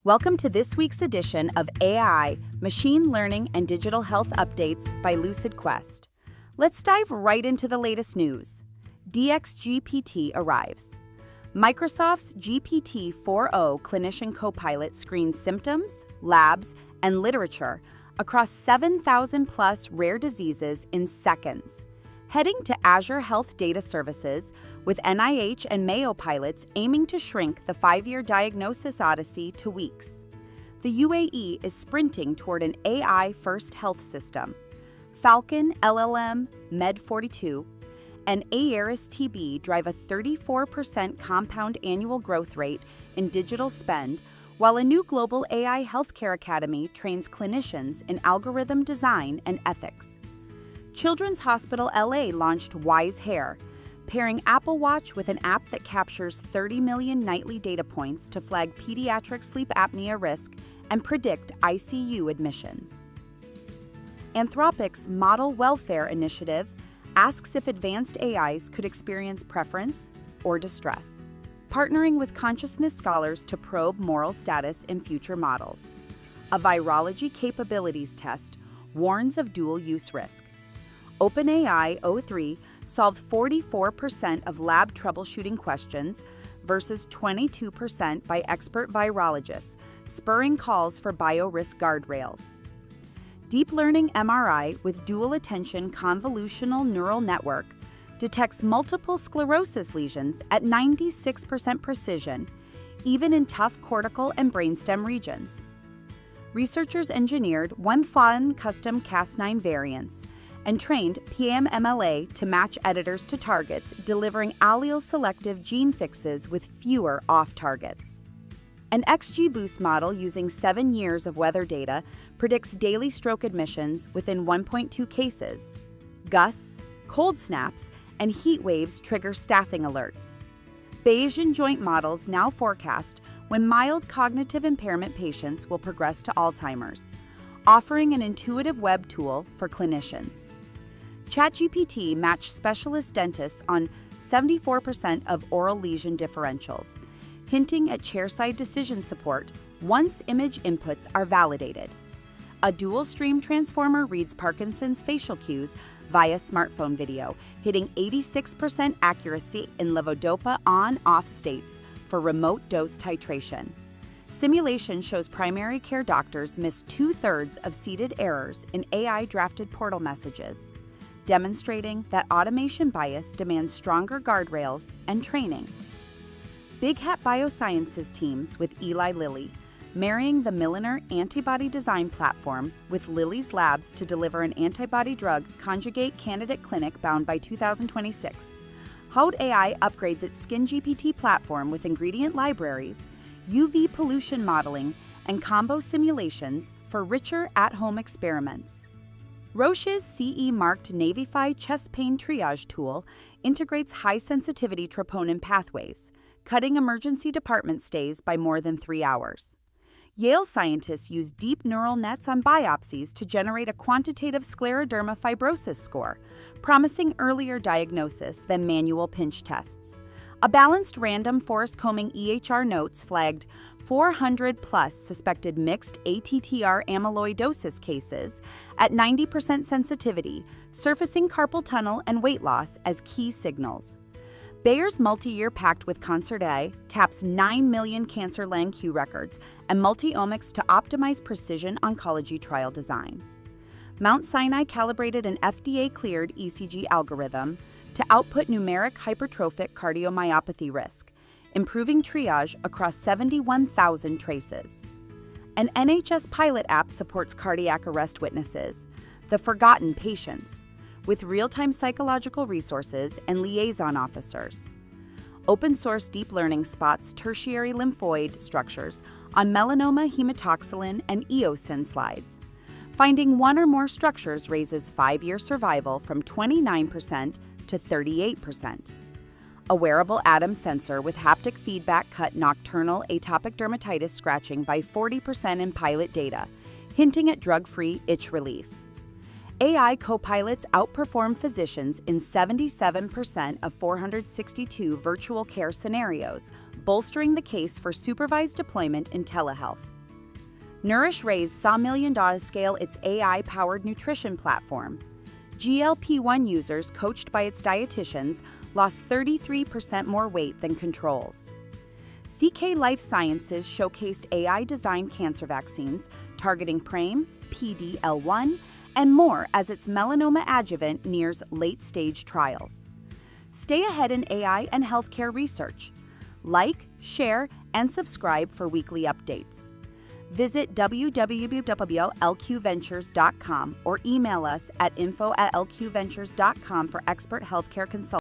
Welcome to this week's edition of AI, Machine Learning and Digital Health Updates by Lucid Quest. Let's dive right into the latest news. DxGPT arrives. Microsoft's GPT-4o Clinician Copilot screens symptoms, labs, and literature across 7,000-plus rare diseases in seconds. Heading to Azure Health Data Services, with NIH and Mayo pilots aiming to shrink the 5-year diagnosis odyssey to weeks. The UAE is sprinting toward an AI-first health system. Falcon, LLM, Med42, and Aeris TB drive a 34% compound annual growth rate in digital spend, while a new global AI healthcare academy trains clinicians in algorithm design and ethics. Children's Hospital LA launched Wise Hair, pairing Apple Watch with an app that captures 30 million nightly data points to flag pediatric sleep apnea risk and predict ICU admissions. Anthropic's Model Welfare Initiative asks if advanced AIs could experience preference or distress, partnering with consciousness scholars to probe moral status in future models. A virology capabilities test warns of dual-use risk. OpenAI O3 solved 44% of lab troubleshooting questions versus 22% by expert virologists, spurring calls for biorisk guardrails. Deep learning MRI with dual attention convolutional neural network detects multiple sclerosis lesions at 96% precision, even in tough cortical and brainstem regions. Researchers engineered 1 custom Cas9 variants and trained PAMmla to match editors to targets, delivering allele-selective gene fixes with fewer off-targets. An XGBoost model using 7 years of weather data predicts daily stroke admissions within 1.2 cases. Gusts, cold snaps, and heat waves trigger staffing alerts. Bayesian joint models now forecast when mild cognitive impairment patients will progress to Alzheimer's, offering an intuitive web tool for clinicians. ChatGPT matched specialist dentists on 74% of oral lesion differentials, hinting at chairside decision support once image inputs are validated. A dual-stream transformer reads Parkinson's facial cues via smartphone video, hitting 86% accuracy in levodopa on-off states for remote dose titration. Simulation shows primary care doctors miss 2/3 of seeded errors in AI-drafted portal messages, demonstrating that automation bias demands stronger guardrails and training. BigHat Biosciences teams with Eli Lilly, marrying the Milliner antibody design platform with Lilly's labs to deliver an antibody drug conjugate candidate clinic bound by 2026. How AI upgrades its SkinGPT platform with ingredient libraries, UV pollution modeling, and combo simulations for richer at-home experiments. Roche's CE-marked navify chest pain triage tool integrates high-sensitivity troponin pathways, cutting emergency department stays by more than 3 hours. Yale scientists use deep neural nets on biopsies to generate a quantitative scleroderma fibrosis score, promising earlier diagnosis than manual pinch tests. A balanced random forest combing EHR notes flagged 400-plus suspected mixed ATTR amyloidosis cases at 90% sensitivity, surfacing carpal tunnel and weight loss as key signals. Bayer's multi-year pact with ConcertA taps 9 million cancer LangQ records and multi-omics to optimize precision oncology trial design. Mount Sinai calibrated an FDA-cleared ECG algorithm to output numeric hypertrophic cardiomyopathy risk, improving triage across 71,000 traces. An NHS pilot app supports cardiac arrest witnesses, the forgotten patients, with real-time psychological resources and liaison officers. Open-source deep learning spots tertiary lymphoid structures on melanoma hematoxylin and eosin slides. Finding one or more structures raises 5-year survival from 29% to 38%. A wearable atom sensor with haptic feedback cut nocturnal atopic dermatitis scratching by 40% in pilot data, hinting at drug-free itch relief. AI co-pilots outperform physicians in 77% of 462 virtual care scenarios, bolstering the case for supervised deployment in telehealth. Nourish raised saw $1 million to scale its AI-powered nutrition platform. GLP-1 users coached by its dietitians lost 33% more weight than controls. CK Life Sciences showcased AI-designed cancer vaccines targeting PRAME, PD-L1, and more as its melanoma adjuvant nears late-stage trials. Stay ahead in AI and healthcare research. Like, share, and subscribe for weekly updates. Visit www.lqventures.com or email us at info@lqventures.com for expert healthcare consulting.